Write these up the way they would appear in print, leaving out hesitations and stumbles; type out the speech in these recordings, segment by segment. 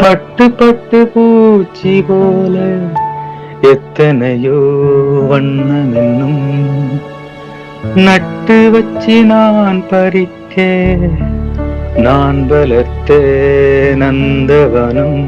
பட்டு பட்டு பூச்சி போல எத்தனையோ வண்ணம் என்னும் நட்டு வச்சு நான் பறிக்க நான் வளர்த்த நந்தவனம்.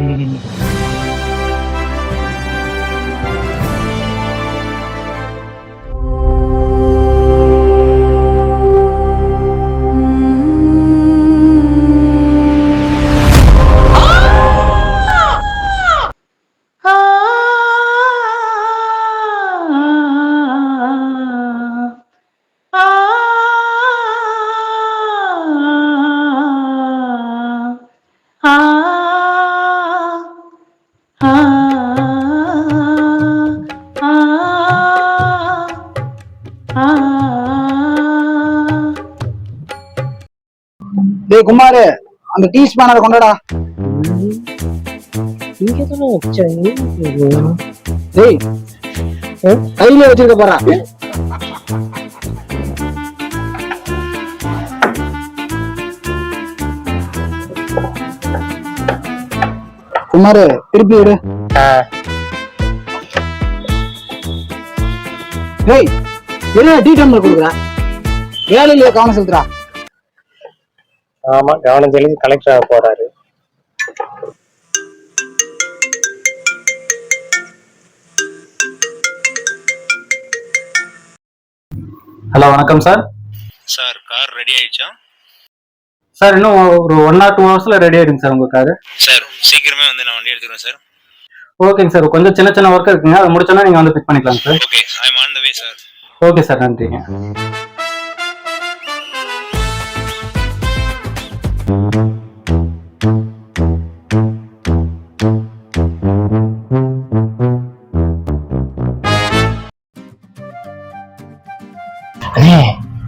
டேய் குமாரு, அந்த டீ ஸ்பானரை கொண்டாடா. டேய் கையில வச்சிருக்க போறா. குமாரு திருப்பி விடு. டேய் என்ன டீ டம்ளர் கொடுக்குற? வேலையில கவனம் செலுத்துறா. ஆமா, கவனம் செலுத்தி கலெக்டர் ஆக போறாரு. ஹலோ, வணக்கம் சார். சார், கார் ரெடி ஆயிடுச்சா? சார் இன்னும் ஒரு 1 or 2 hours ரெடி ஆயிடுங்க சார் உங்க காரு. சார் சீக்கிரமே வந்து நான் வண்டி எடுத்துக்கிறேன் சார். ஓகேங்க சார், கொஞ்சம் சின்ன சின்ன ஒர்க் இருக்குங்க, அதை முடிச்சோன்னா நீங்க வந்து பிக் பண்ணிக்கலாம் sir. Okay, I am on the way sir. Okay sir, நன்றிங்க.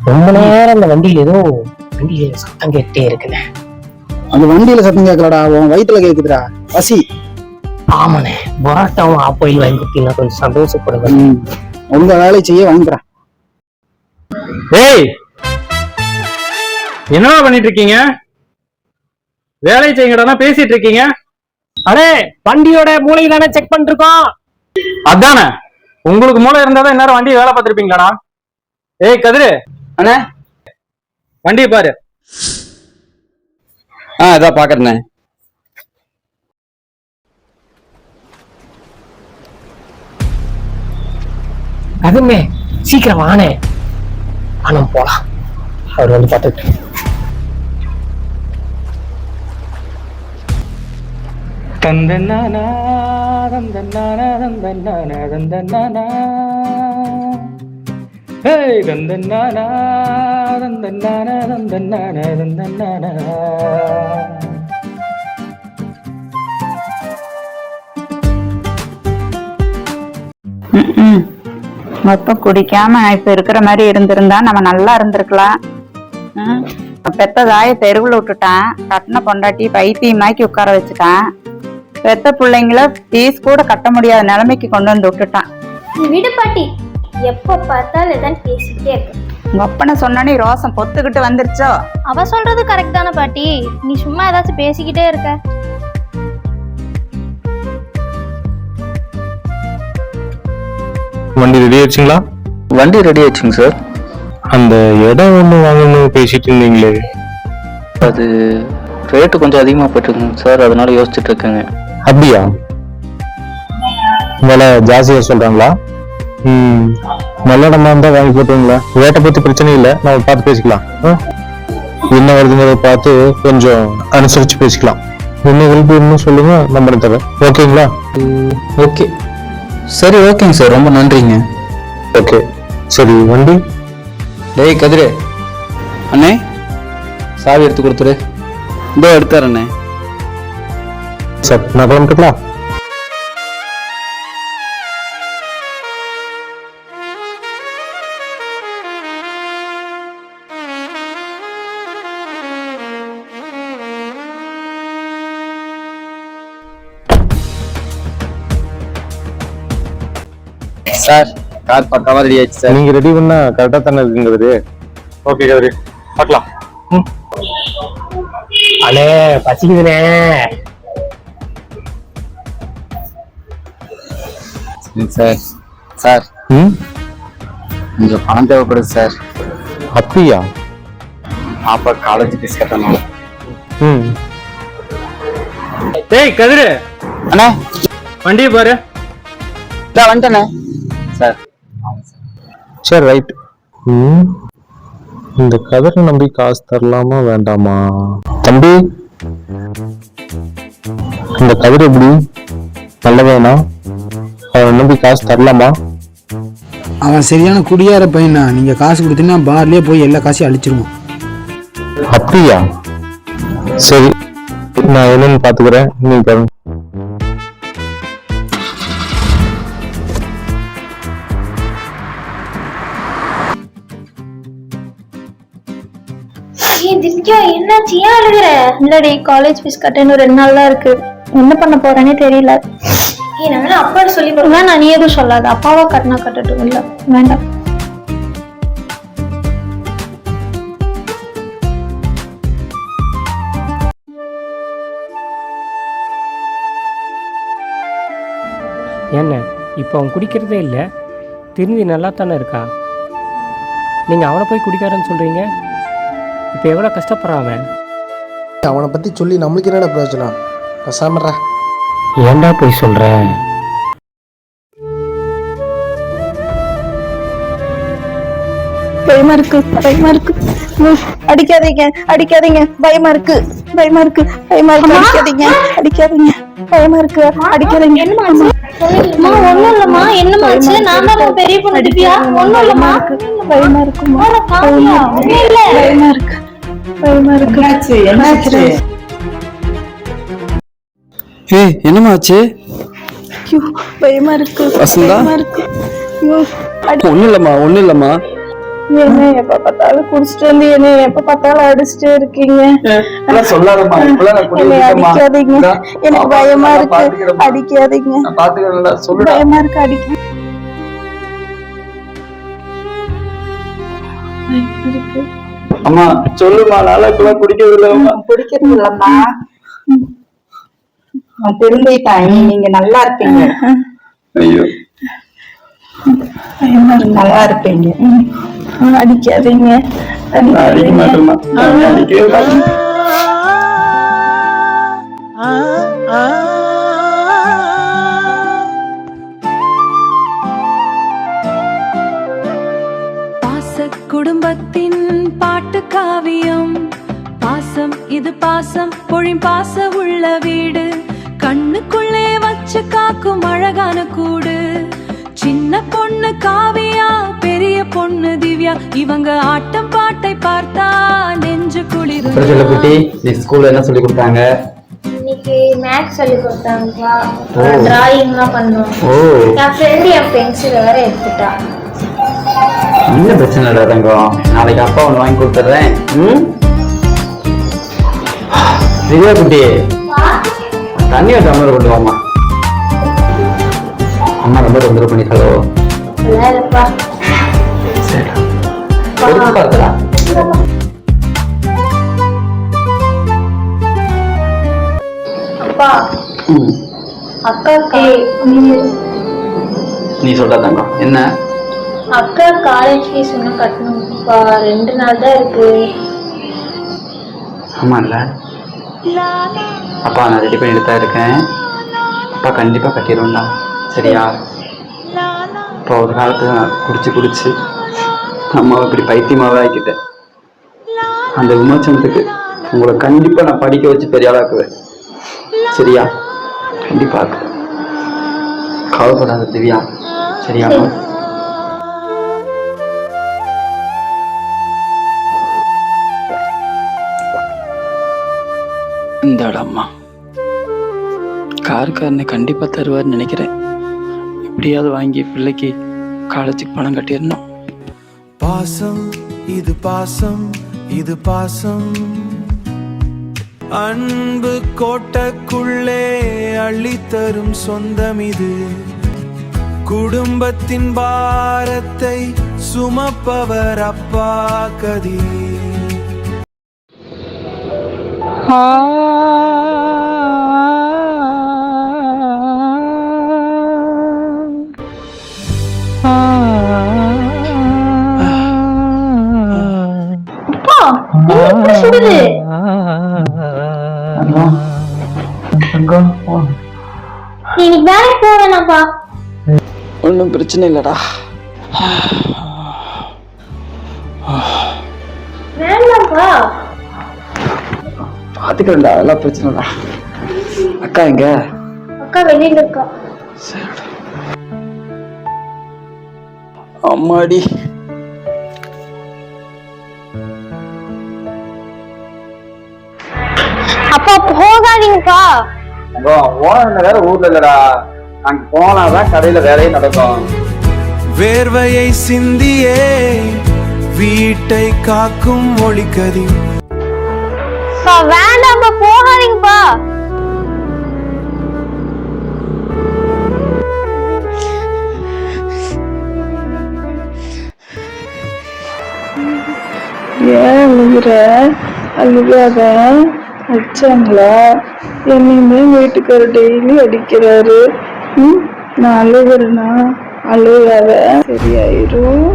ரொம்ப நேரம் அந்த வண்டியில சத்தம் கேட்டே இருக்குண்ணே. அந்த வண்டியில சத்தம் கேட்கலடா, உன் வயிற்றுல கேக்குதுடா, பசி. ஆமாண்ணே, பரோட்டாவும் ஆப்பாயில் வாங்கி கொடுத்தீங்கன்னா கொஞ்சம் சந்தோஷப்படுங்க. உங்க வேலை செய்ய வாங்குறேன். ஏய், என்ன பண்ணிட்டு இருக்கீங்க? வேலை செய்யுங்கடா, பேசிட்டு இருக்கீங்க. அடே, வண்டியோட மூளை தானே செக் பண்ணிட்டு இருக்கோம். அதானே, உங்களுக்கு மூளை இருந்தாதான் இந்நேரம் வண்டி வேலை பார்த்திருப்பீங்களாடா. ஏய் கதிரு அண்ணே, வண்டியை பாரு. இதான் பாக்குறேண்ணே. அதுமே சீக்கிரம் வானே, ஆனம் போலாம். அவர் வந்து பார்த்துட்டு தந்தன்னானா தந்தன்னானா தந்தன்னானா தந்தன்னானா ஹேய் தந்தன்னானா தந்தன்னானா தந்தன்னானா தந்தன்னானா. மொத்தம் குடிக்காம இப்ப இருக்கிற மாதிரி இருந்திருந்தா நம்ம நல்லா இருந்திருக்கலாம். பெத்த தாயை தெருவுல விட்டுட்டான், கட்டின பொண்டாட்டி பைத்தியமாக்கி உட்கார வச்சுட்டான், பெத்த பிள்ளைங்கள ஃபீஸ் கூட கட்ட முடியாத நிலைமைக்கு கொண்டு வந்து விட்டுட்டான். விடு பாட்டி, எப்ப பார்த்தாலும் எதான் பேசிக்கிட்டே இருக்கு. உங்க அப்பனை சொன்னே ரோசம் பொத்துக்கிட்டு வந்துருச்சோ? அவ சொல்றது கரெக்ட் தானே பாட்டி, நீ சும்மா ஏதாச்சும் பேசிக்கிட்டே இருக்க. வண்டி ரெடி ஆயிடுச்சுங்களா? வண்டி ரெடி ஆயிடுச்சுங்க சார். அந்த இடம் ஒண்ணு வாங்கணும் பேசிட்டு இருந்தீங்களே, அது ரேட்டு கொஞ்சம் அதிகமா போயிட்டுருக்குங்க சார், அதனால யோசிச்சுட்டு இருக்கேங்க. அப்படியா? விலை ஜாஸ்தியா சொல்றாங்களா? நல்ல இடமா இருந்தா வாங்கி போட்டுங்களா? ரேட்டை பத்தி பிரச்சனை இல்லை, நம்ம பார்த்து பேசிக்கலாம். என்ன வருதுங்கிறத பார்த்து கொஞ்சம் அனுசரிச்சு பேசிக்கலாம். என்ன ஹெல்ப் வேணும்னு சொல்லுங்க, நம்பர் தரேன். ஓகேங்களா? ஓகே சரி, ஓகேங்க சார், ரொம்ப நன்றிங்க. ஓகே சரி, வண்டி. டேய் கதிரு அண்ணே, சாவி எடுத்து கொடுத்துரு. இதோ எடுத்தார் அண்ணே. சார் நான் கிளம்பிட்டுங்களா? சார் கார் பக்காவா ரெடி ஆயிடுச்சு சார். நீங்க ரெடி பண்ணா கரெக்டா தானே இருக்குங்கிறது. ஓகே கதிரு, பார்க்கலாம். அண்ணே பசிக்குதுண்ணே. சார் சார் ம் கொஞ்சம் பணம் தேவைப்படுது சார். அப்படியா? பாப்பா காலேஜ் ஃபீஸ் கட்டணும். ம் டேய் கதிரு, அண்ணா வண்டியை பாரு. வந்துட்டேண்ணே சார். சரி ரைட். ம் இந்த கதிரை நம்பி காசு தரலாமா வேண்டாமா? தம்பி, இந்த கதிர் எப்படி நல்லவேனா? அவனை நம்பி காசு தரலாமா? அவன் சரியான குடியார பையனா. நீங்க காசு கொடுத்தீங்கன்னா பார்லயே போய் எல்லா காசையும் அழிச்சிருவான். அப்படியா? சரி, நான் என்னன்னு பாத்துக்கிறேன். நீ பாருங்க. திவ்யா என்னாச்சு? ஏன் அழுகுற? இல்லடி, காலேஜ் ஃபீஸ் கட்ட இன்னும் 2 நாள் தான் இருக்கு. என்ன பண்ண போறேனே தெரியல. நான் அப்பா சொல்லி கொடுங்க. நான் நீ எதுவும் சொல்லாத. அப்பாவா கட்டினா கட்டட்டும். இல்ல வேண்டாம். என்ன இப்போ அவன் குடிக்கிறதே இல்லை, திருந்தி நல்லா தானே இருக்கா? நீங்கள் அவனை போய் குடிக்காரன்னு சொல்கிறீங்க. இப்போ எவ்வளோ கஷ்டப்படுறான் அவன். அவனை பத்தி சொல்லி நம்மளுக்கு என்னடா பிரயோஜனம்? பேசாமறா. ஏன்டா போய் சொல்கிற? பயமா இருக்கு, பயமா இருக்கு. அடிக்காதீங்க, அடிக்காதீங்க. பயமா இருக்கு, பயமா இருக்கு, பயமா இருக்கு. அடிக்காதீங்க, அடிக்காதீங்க. பயமா இருக்கு, அடிக்காதீங்க. ஒண்ணும் இல்லம்மா. என்னமாச்சு? நான் தான் பெரிய பொண்ணு திவ்யா. ஒண்ணும் இல்லம்மா. பயமா இருக்குமா? பயமா இருக்கு, பயமா இருக்கு. என்னாச்சு? ஏய் என்னமா ஆச்சு? ஐயோ, பயமா இருக்கு, வசந்தா? பயமா இருக்கு. ஐயோ, ஒண்ணும் இல்லம்மா. என்ன எப்ப பார்த்தாலும் குடிச்சிட்டு வந்து என்ன எப்ப பார்த்தாலும் அடிச்சுட்டே இருக்கீங்க. சொல்லாதம்மா. என்னை அடிக்காதீங்க, எனக்கு பயமா இருக்கு. அடிக்காதீங்க, பயமா இருக்கு. அடிக்க அம்மா சொல்லுமா. நாளைக்குள்ள குடிக்கிறது இல்லம்மா. பிடிக்கிறது இல்லம்மா. திரும்பிட்டான். நீங்க நல்லா இருப்பீங்க. ஐயோ, நல்லா இருப்பீங்க. அடிக்காதீங்க, அடிக்க மாட்டேம்மா. அடிக்கவே மாட்டேன். பாச குடும்பத்தின் பாட்டு காவியம். பாசம் இது பாசம் பொழியும் பாச உள்ள வீடு. கண்ணுக்குள்ளே வச்சு காக்கும் அழகான கூடு. சின்ன பொண்ணு காவியா, பெரிய பொண்ணு திவ்யா. இவங்க ஆட்டம் பாட்டை பார்த்தா நெஞ்சு குளிரும். குட்டி, நீ ஸ்கூல்ல என்ன சொல்லி கொடுத்தாங்க? இன்னைக்கு மேத்ஸ் சொல்லி கொடுத்தாங்கப்பா. டிராயிங்லாம் பண்ணோம். என் ஃப்ரெண்டு என் பென்சில் வேற எடுத்துட்டா. என்ன பிரச்சனை இல்ல தங்கம். நாளைக்கு அப்பா ஒண்ணு வாங்கி கொடுத்துறேன். திவ்யா குட்டி, தண்ணி டம்ளர் கொண்டு வாமா. அம்மா ரொம்ப தொந்தரவு பண்ணிட்டாலோ? இல்லப்பா. சரி, எடுத்து பார்த்தா. அப்பா, அக்கா நீ சொல்ற தங்கம். என்ன? அக்கா காலேஜ் ஃபீஸ் இன்னும் கட்டணும்ப்பா. 2 நாள் தான் இருக்கு. ஆமா இல்ல அப்பா, நான் ரெடி பண்ணிட்டு தான் இருக்கேன். அப்பா கண்டிப்பா கட்டிடுவேன்டா. சரியா? இப்போ ஒரு காலத்துல நான் குடிச்சு அம்மாவை இப்படி பைத்தியமாவே ஆக்கிட்டேன். அந்த விமோச்சனத்துக்கு உங்களை கண்டிப்பா நான் படிக்க வச்சு பெரிய ஆளாக்குவேன். சரியா? கண்டிப்பா கவலைப்படாத திவ்யா. சரியா? இந்த அம்மா காருக்காரனை கண்டிப்பா தருவார்னு நினைக்கிறேன். எப்படியாவது வாங்கி பிள்ளைக்கு காலேஜுக்கு பணம் கட்டிடணும். பாசம் இது பாசம், இது பாசம். அன்பு கோட்டைக்குள்ளே அள்ளித்தரும் சொந்தம் இது. குடும்பத்தின் பாரத்தை சுமப்பவர் அப்பா கதிர். நீ இன்னைக்கு வேலைக்கு போக வேணாம்ப்பா. ஒன்றும் பிரச்சனை இல்லடா. வேண்டாம்ப்பா. பார்த்துக்கிறேன்டா, அதெல்லாம் பிரச்சனைடா. அக்கா எங்க? அக்கா வெளியில இருக்கா. அம்மாடி. அப்பா போகாதீங்கப்பா. வேற ஊர்ல இல்லடா, அங்க போனாதான் கடையில வேலையே நடக்கும். வேர்வையை சிந்தியே வீட்டை காக்கும் ஒளிக்கதி. வேண்டாம்ப்பா, போகாதீங்கப்பா. ஏன் அழுகுற? அழுகாத. அடிச்சாங்களா? என்னையுமே வீட்டுக்கார டெய்லி அடிக்கிறாரு. நான் அழுகுறேன்னா அழுகாத, சரியாயிரும்.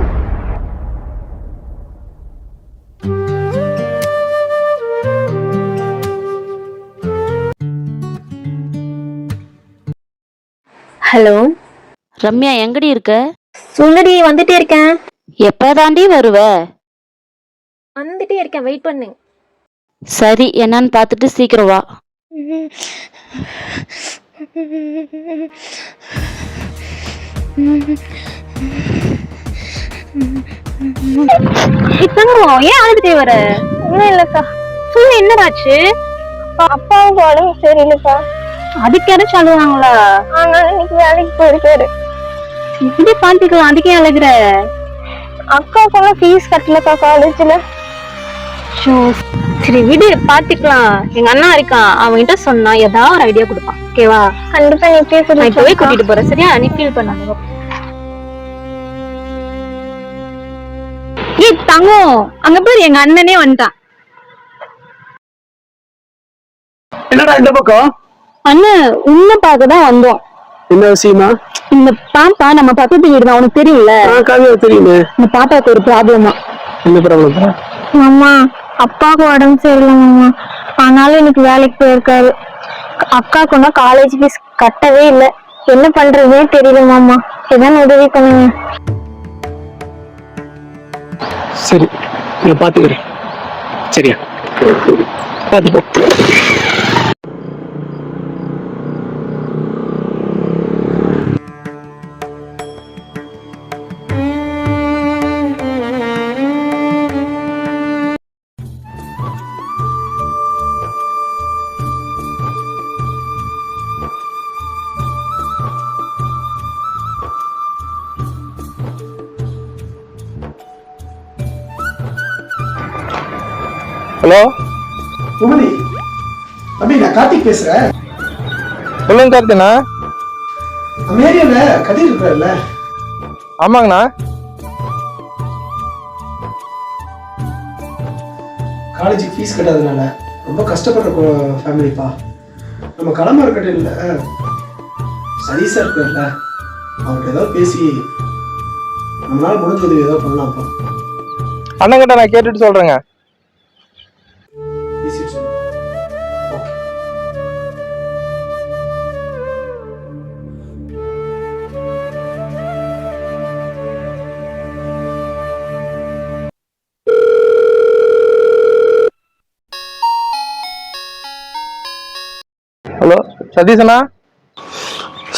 ஹலோ ரம்யா, எங்கடி இருக்க? சொல்லடி, வந்துட்டே இருக்கேன். எப்பதாண்டி வருவ? வந்துட்டே இருக்கேன், வெயிட் பண்ணு. சரி, என்னன்னு பார்த்துட்டு சீக்கிரம் வா. ஏன் அழுதுட்டே வர? ஒன்னும் இல்லக்கா. சொல்லு, என்னடாச்சு? அப்பாவுக்கு உடம்பு சரியில்லைக்கா. அதுக்கு யாரும் சொல்லுவாங்களா? ஆனா இன்னைக்கு வேலைக்கு போயிருக்காரு. இப்படி பாத்துக்கலாம், அதுக்கே அழுகுற? அக்காவுக்கு ஃபீஸ் கட்டலக்கா காலேஜ்ல. சரி விடு, பாத்துக்கலாம். எங்க அண்ணா இருக்கான், அவன்கிட்ட சொன்னா ஏதாவது ஒரு ஐடியா கொடுப்பான். ஓகேவா? கண்டிப்பா நீ இப்பவே கூட்டிட்டு போற. சரியா? நீ ஃபீல் பண்ணாத. ஏய் தங்கம், அங்க போய் எங்க அண்ணனே வந்துட்டான். என்னடா இந்த பக்கம்? அண்ணன் உன்னை பார்க்கதான் வந்தோம். என்ன விஷயமா? இந்த பாப்பா நம்ம பக்கத்து வீடு தான், உனக்கு தெரியும்ல? தெரியுமே. இந்த பாப்பாவுக்கு ஒரு ப்ராப்ளமா. என்ன ப்ராப்ளம்? மாமா, அப்பாவுக்கு உடம்பு சரியில்லை மாமா. ஆனாலும் எனக்கு வேலைக்கு போயிருக்காரு. அக்காவுக்கு ஒன்னும் காலேஜ் ஃபீஸ் கட்டவே இல்லை. என்ன பண்றதுன்னே தெரியல மாமா. ஏதாவது உதவி பண்ணுங்க. சரி, நான் பாத்துக்கிறேன். சரியா? பாத்துப்போ. ஹலோ சுமதி, தம்பி நான் கார்த்திக் பேசுறேன். சொல்லுங்க கார்த்தினா. நம்ம ஏரியால கதிர் இருக்கிறல்ல? ஆமாங்கண்ணா. காலேஜுக்கு ஃபீஸ் கட்டாதனால ரொம்ப கஷ்டப்படுற ஃபேமிலிப்பா. நம்ம கிளம்ப இருக்கட்டில்ல சதீஷா இருக்கிறல்ல, அவர்கிட்ட ஏதாவது பேசி நம்மளால முடிஞ்ச உதவி ஏதாவது பண்ணலாம்ப்பா. அண்ணங்கிட்ட நான் கேட்டுட்டு சொல்றேங்க. பேசிட்டு சொல்லு. ஓகே. ஹலோ சதீஷண்ணா.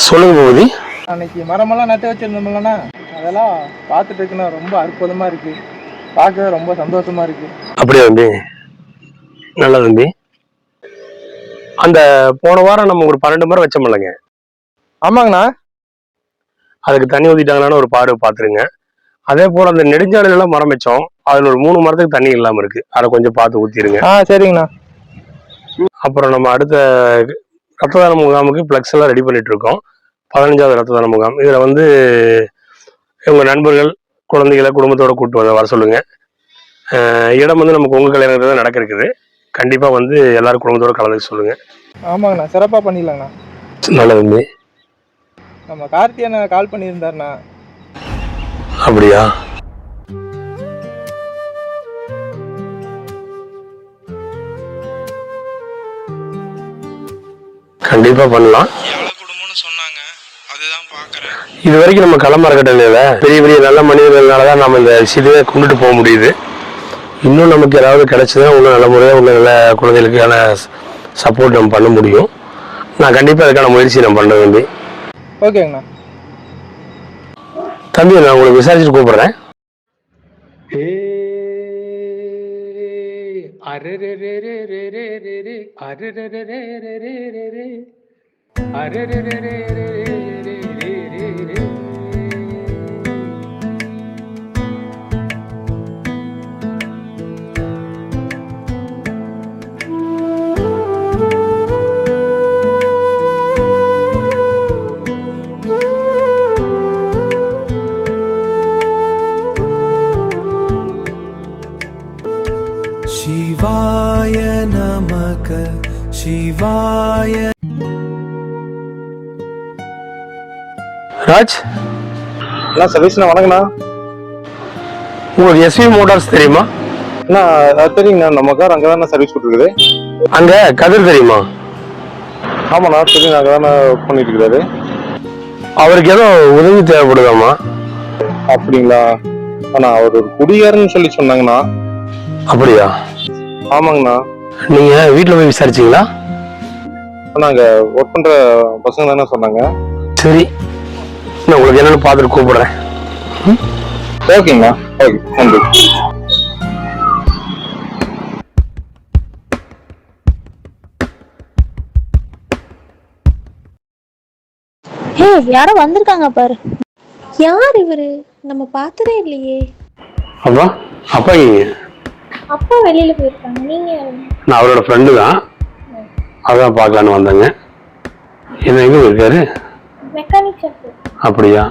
சொல்லுங்க பூபதி. அன்னைக்கு மரமெல்லாம் நட்டு வச்சிருந்தோம்லண்ணா, அதெல்லாம் பார்த்துட்டு இருக்குண்ணா. ரொம்ப அற்புதமா இருக்கு, பார்க்க ரொம்ப சந்தோஷமா இருக்கு. அப்படியா தம்பி? நல்ல தம்பி. அந்த போன வாரம் நம்ம ஒரு 12 மரம் வச்சோம்லங்க? ஆமாங்கண்ணா. அதுக்கு தண்ணி ஊத்திட்டாங்களான்னு ஒரு பார்த்துருங்க. அதே போல அந்த நெடுஞ்சாலையில எல்லாம் மரம் வச்சோம், அதுல ஒரு 3 மரத்துக்கு தண்ணி இல்லாம இருக்கு. அதை கொஞ்சம் பார்த்து ஊத்திருங்க. சரிங்கண்ணா. அப்புறம் நம்ம அடுத்த ரத்த தான முகாமுக்கு பிளக்ஸ் எல்லாம் ரெடி பண்ணிட்டு இருக்கோம். 15வது ரத்த தான முகாம். இதுல வந்து உங்க நண்பர்கள், குழந்தைகளை குடும்பத்தோட கூப்பிட்டு வர சொல்லுங்க. இடம் வந்து நமக்கு உங்க கல்யாணத்துல தான் நடக்க இருக்குது. கண்டிப்பா வந்து எல்லாரும் குடும்பத்தோட கலந்துக்க சொல்லுங்க. ஆமாங்கண்ணா, சிறப்பா பண்ணிடலாங்கண்ணா. நல்லது. நம்ம கார்த்தி அண்ணா கால் பண்ணியிருந்தாருண்ணா. அப்படியா? கண்டிப்பா பண்ணலாம். இது வரைக்கும் நம்ம களமரக்கட்டளையில பெரிய பெரிய நல்ல மனிதர்களாலதான் நம்ம இந்த விஷயத்தையே கொண்டுட்டு போக முடியுது. இன்னும் நமக்கு ஏதாவது கிடைச்சதுன்னா இன்னும் நல்ல முறையாக இன்னும் நல்ல குழந்தைகளுக்கான சப்போர்ட் நம்ம பண்ண முடியும். நான் கண்டிப்பா அதுக்கான முயற்சி நான் பண்றேன் தம்பி. ஓகேங்கண்ணா. தம்பி நான் உங்களுக்கு விசாரிச்சுட்டு கூப்பிடுறேன். சிவாய நமக சிவாய. ராஜ், அண்ணா சதீஷ்ண்ணா வணக்கண்ணா. உங்களுக்கு எஸ்வி மோட்டார்ஸ் தெரியுமா? அண்ணா தெரியுங்கண்ணா, நம்ம கார் அங்கே தானே சர்வீஸ் கொடுத்துருக்குது. அங்க கதிர் தெரியுமா? ஆமாண்ணா தெரியுங்க, அங்கே தானே பண்ணிட்டு இருக்கிறாரு. அவருக்கு ஏதோ உதவி தேவைப்படுதாமா? அப்படிங்களா அண்ணா? அவர் ஒரு குடியாருன்னு சொல்லி சொன்னாங்கண்ணா. அப்படியா? ஆமாங்கண்ணா. நீங்க வீட்டுல போய் விசாரிச்சீங்களா? நாங்க ஒர்க் பண்ற பசங்க தானே சொன்னாங்க. சரி, நான் உங்களுக்கு என்னன்னு பார்த்துட்டு கூப்பிடுறேன். ஓகேங்கண்ணா. ஓகே, நன்றி. ஹே, யாரோ வந்திருக்காங்க பாரு. யார் இவரு? நம்ம பார்த்ததே இல்லையே. அப்பா, அப்பா இங்க. அப்பா வெளியில போயிருக்காங்க. நீங்க? நான் அவரோட ஃப்ரெண்டு தான், அதான் பார்க்கலான்னு வந்தேங்க. என்ன எங்க இருக்காரு? Mechanic shop. அப்படியா?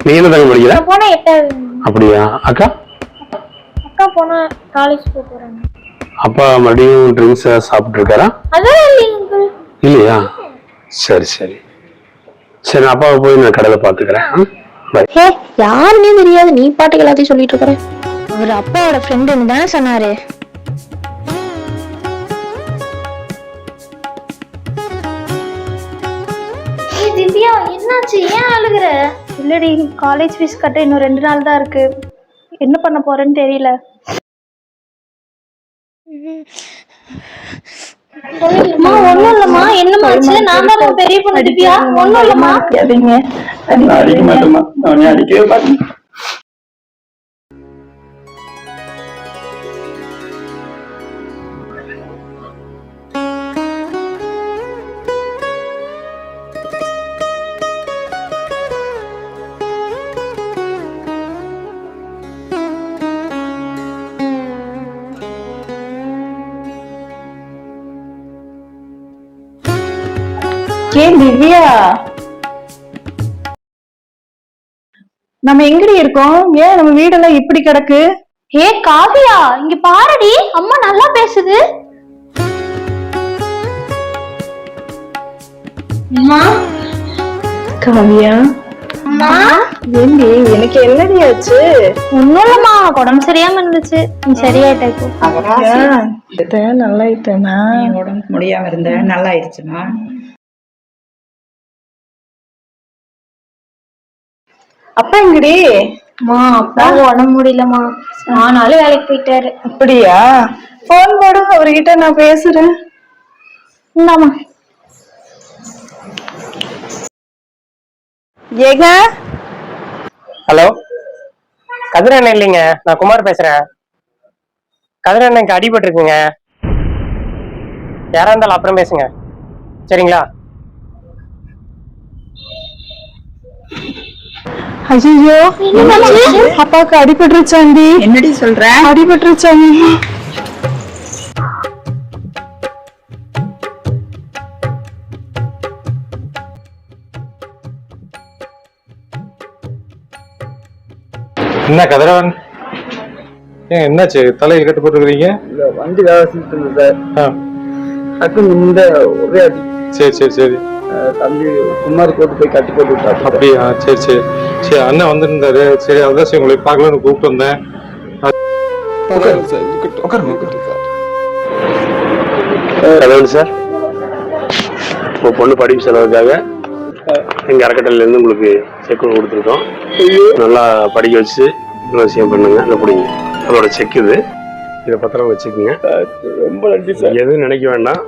நீ என்ன தங்க படிக்கிற? நான் போனா 8வது. அப்படியா? அக்கா? அக்கா போனா காலேஜ் போறாங்க. அப்பா மறுபடியும் ட்ரிங்க்ஸ் சாப்பிட்டு இருக்காரா? அதெல்லாம் இல்லைங்க. இல்லையா? சரி சரி சரி, நான் அப்பாவை போய் நான் கடையில பாத்துக்கிறேன். ஹே, யாருன்னே தெரியாது, நீ பாட்டுக்கு எல்லாத்தையும் சொல்லிட்டு இருக்கிற. அவர் அப்பாவோட ஃப்ரெண்டுன்னு தானே சொன்னாரு. திவ்யா, என்னாச்சு? ஏன் அழுகுற? இல்லடி, காலேஜ் ஃபீஸ் கட்ட இன்னும் 2 நாள் தான் இருக்கு. என்ன பண்ண போறேன்னு தெரியல. ஒண்ணும் இல்லம்மா. என்னமாச்சு? நான் தான் பெரிய பொண்ணு திவ்யா. ஒண்ணும் இல்லம்மா. அடிக்க மாட்டேமா, அவனை அடிக்கவே மாட்டேன். ஏன் திவ்யா, நம்ம எங்கடி இருக்கோம்? ஏன் நம்ம வீடெல்லாம் இப்படி கிடக்கு? ஏ காவியா, இங்க பாருடி, அம்மா நல்லா பேசுது. அம்மா. காவியா, அம்மா. ஏண்டி, எனக்கு என்னடி ஆச்சு? ஒண்ணும் இல்லம்மா, உடம்பு சரியாம இருந்துச்சு. நீ சரியாயிட்ட. நல்லா ஆயிட்டேனா? உடம்பு முடியாம இருந்த நல்லா ஆயிடுச்சுமா. அப்பா எங்கடி? அம்மா, அப்பா உடம்பு முடியலம்மா, 4 நாள் வேலைக்கு போயிட்டாரு. அப்படியா? போன் போடு, அவர்கிட்ட நான் பேசுறேன். இந்தாமா. ஏங்க, ஹலோ, கதிர் அண்ணன் இல்லைங்க, நான் குமார் பேசுறேன். கதிர் அண்ணனுக்கு அடிபட்டு இருக்குங்க. யாரா இருந்தாலும் அப்புறம் பேசுங்க, சரிங்களா? ஐயோ, அப்பாவுக்கு அடிபட்டுருச்சாண்டி. என்னடி சொல்ற? அடிபட்டுருச்சாண்டி. என்ன கதிரவன், ஏன் என்னாச்சு? தலையை கட்டு போட்டுருக்கீங்க? வண்டி வேலை செஞ்சுட்டு இருந்தது சார். டக்குன்னு இந்த ஒரே அடி. சரி சரி சரி. தம்பி குமார் போட்டு போய் கட்டி போட்டு விட்டாரு. அப்படியா? சரி சரி சரி, அண்ணன் வந்திருந்தாரு. சரி, அதான் சரி உங்களை பார்க்கலான்னு கூப்பிட்டு வந்தேன். கதிரவன் சார், உங்கள் பொண்ணு படிப்பு செலவுக்காக எங்கள் அறக்கட்டளையிலேருந்து உங்களுக்கு செக் கொடுத்துருக்கோம். நல்லா படிக்க வச்சு நல்ல விஷயம் பண்ணுங்க. இந்த பிடிங்க அதோட செக் இது, இதை பத்திரம் வச்சுக்கோங்க. ரொம்ப நன்றி சார். எதுவும் நினைக்க வேண்டாம்.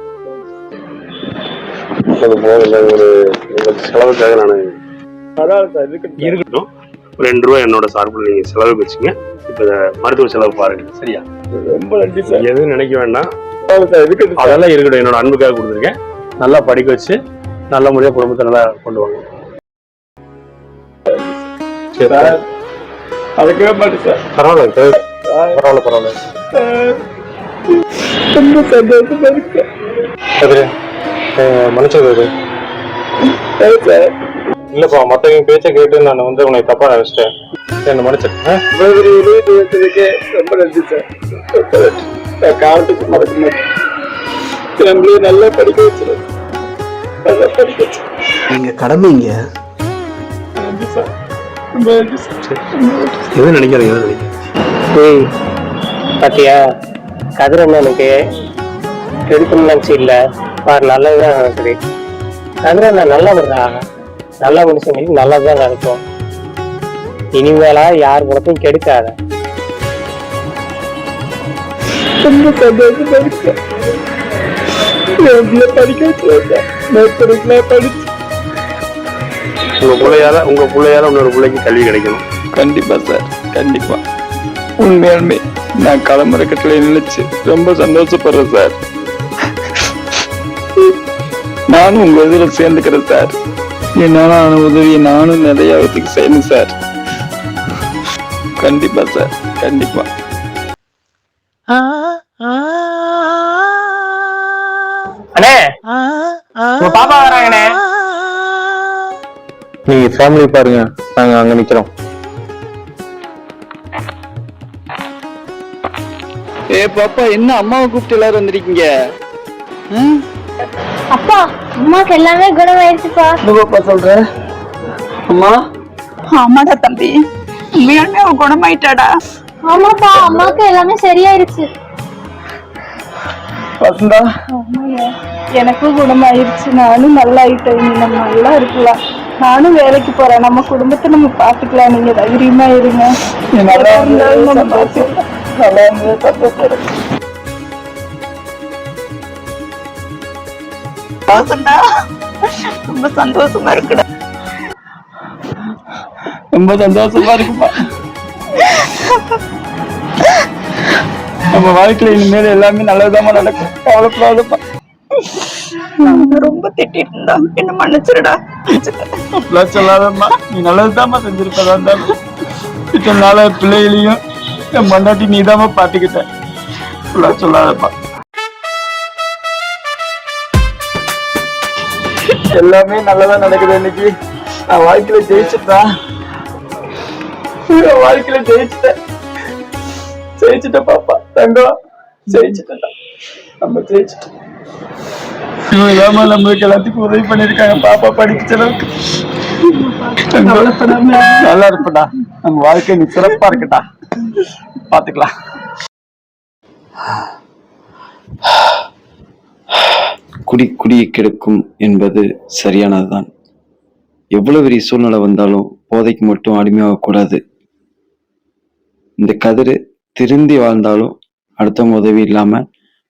அது போக இல்லை, ஒரு செலவுக்காக நான் இருக்கட்டும். ஒரு 2 ரூபா என்னோட சார்பில் நீங்கள் செலவுக்கு வச்சுங்க. இப்போ மருத்துவ செலவு பாருங்க. சரியா? ரொம்ப நன்றி சார். எதுவும் நினைக்க வேண்டாம். அதெல்லாம் இருக்கட்டும். என்னோட அன்புக்காக கொடுத்துருக்கேன். நல்லா படிக்க வச்சு நல்ல முறையாக குடும்பத்தை நல்லா கொண்டு வாங்க. அதுக்கவே மாட்டேன் சார். பரவாயில்ல பரவாயில்ல. ரொம்ப சந்தோஷமா இருக்கு. மன்னிச்சது சார். இல்லப்பா, மற்றவங்க பேச்சை கேட்டு நான் வந்து உனக்கு தப்பா நினைச்சிட்டேன். என்ன மன்னிச்சிருக்கேன். ரொம்ப நன்றி சார். நான் காலத்துக்கு மறக்க மாட்டேன். ஃபேமிலியை நல்லா படிக்க வச்சிருக்கேன். நல்லா படிக்க வச்சு நீங்க கடமைங்க. நன்றி சார். ரொம்ப நன்றி சார். எதுவும் நினைக்கிறேன். ஏய் பாத்தியா, கதிரண்ணனுக்கு எடுக்கணும்னு நினச்சி இல்லை பாரு, நல்லதுதான் நடக்குது. கதிரண்ணன் நல்லவர்றா, நல்ல மனுஷங்களுக்கு நல்லதுதான் நடக்கும். இனிமேலா யார் குணத்தையும் கெடுக்காத. ரொம்ப சந்தோஷமா இருக்கு. படிக்க வச்சிருக்கேன். படிச்சு உங்க பிள்ளையால இன்னொரு பிள்ளைக்கு கல்வி கிடைக்கணும். கண்டிப்பா சார், கண்டிப்பா. உண்மையாலுமே நான் கிளம்புற கட்டளை நினைச்சு ரொம்ப சந்தோஷப்படுறேன் சார். நானும் உங்க இதுல சேர்ந்துக்கிறேன் சார். என்னால உதவியை நானும் நிறைய இடத்துக்கு செய்யணும் சார். கண்டிப்பா சார், கண்டிப்பா. அண்ணே, உங்க பாப்பா வராங்கண்ணே. நீங்க ஃபேமிலி பாருங்க, நாங்க அங்க நிக்கிறோம். பாப்பா, என்ன அம்மாவை கூப்பிட்டு எல்லாரும் வந்திருக்கீங்க? அப்பா, அம்மாக்கு எல்லாமே குணமாயிருச்சுப்பா. பாப்பா சொல்ற அம்மா? ஆமாடா தம்பி, உண்மையாலுமே அவன் குணமாயிட்டாடா. ஆமாப்பா, அம்மாக்கு எல்லாமே சரியாயிருச்சு. வசந்தா? எனக்கும் குணமாயிருச்சு. நானும் நல்லா ஆயிட்டேன். நம்ம நல்லா இருக்கலாம். நானும் வேலைக்கு போறேன். நம்ம குடும்பத்தை நம்ம பாத்துக்கலாம். நீங்க தைரியமா இருங்க. நல்லா இருந்தாலும் நம்ம பாத்துக்கலாம். நல்லா இருந்தாலும் சந்தோஷம். ரொம்ப சந்தோஷமா இருக்குடா. ரொம்ப சந்தோஷமா இருக்குப்பா. நம்ம வாழ்க்கையில இனிமேல் எல்லாமே நல்லதாம நடக்கும். கவலைப்படாதப்பா. ரொம்ப திட்டிட்டு இருந்தா என்ன மன்னிச்சிருடா. அப்படிலாம் சொல்லாதம்மா. நீ நல்லதுதாம்மா செஞ்சிருப்பதா இருந்தாலும் இத்தனை நாள பிள்ளைகளையும் என் பொண்டாட்டி நீதாம்மா பாத்துக்கிட்ட. அப்படிலாம் சொல்லாதப்பா. எல்லாமே நல்லதா நடக்குது. இன்னைக்கு நான் வாழ்க்கையில ஜெயிச்சுட்டேன். வாழ்க்கையில ஜெயிச்சுட்டேன் பாப்பா. தங்கம் ஜெயிச்சுட்டேன். நம்ம ஜெயிச்சுட்டோம். இவங்க நம்மளுக்கு எல்லாத்துக்கும் உதவி பண்ணிருக்காங்க பாப்பா படிக்க செலவுக்கு. நல்லா இருப்படா. நம்ம வாழ்க்கை நீ சிறப்பா இருக்கட்டா. பாத்துக்கலாம். குடியை கெடுக்கும் என்பது சரியானதுதான். எவ்வளவு பெரிய சூழ்நிலை வந்தாலும் போதைக்கு மட்டும் அடிமையாகக்கூடாது. இந்த கதிர் திருந்தி வாழ்ந்தாலும் அடுத்தவங்க உதவி இல்லாம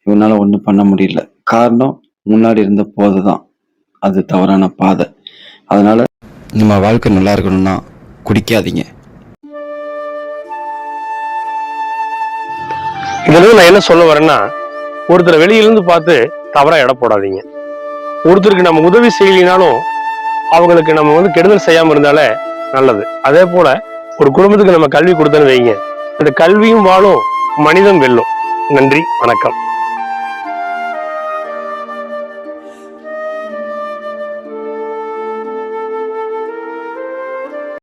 இவனால ஒன்றும் பண்ண முடியல. காரணம் முன்னாடி இருந்த போதை தான். அது தவறான பாதை. அதனால நம்ம வாழ்க்கை நல்லா இருக்கணும்னா குடிக்காதீங்க. இதுல நான் என்ன சொல்ல வரேன்னா, ஒருத்தரை வெளியிலிருந்து பார்த்து தவறா எடை போடாதீங்க. ஒருத்தருக்கு நம்ம உதவி செய்யலினாலும் அவங்களுக்கு நம்ம வந்து கெடுதல் செய்யாம இருந்தாலே நல்லது. அதே போல ஒரு குடும்பத்துக்கு நம்ம கல்வி கொடுத்தோன்னு வைங்க, அந்த கல்வியும் வாழும், மனிதம் வெல்லும். நன்றி, வணக்கம்.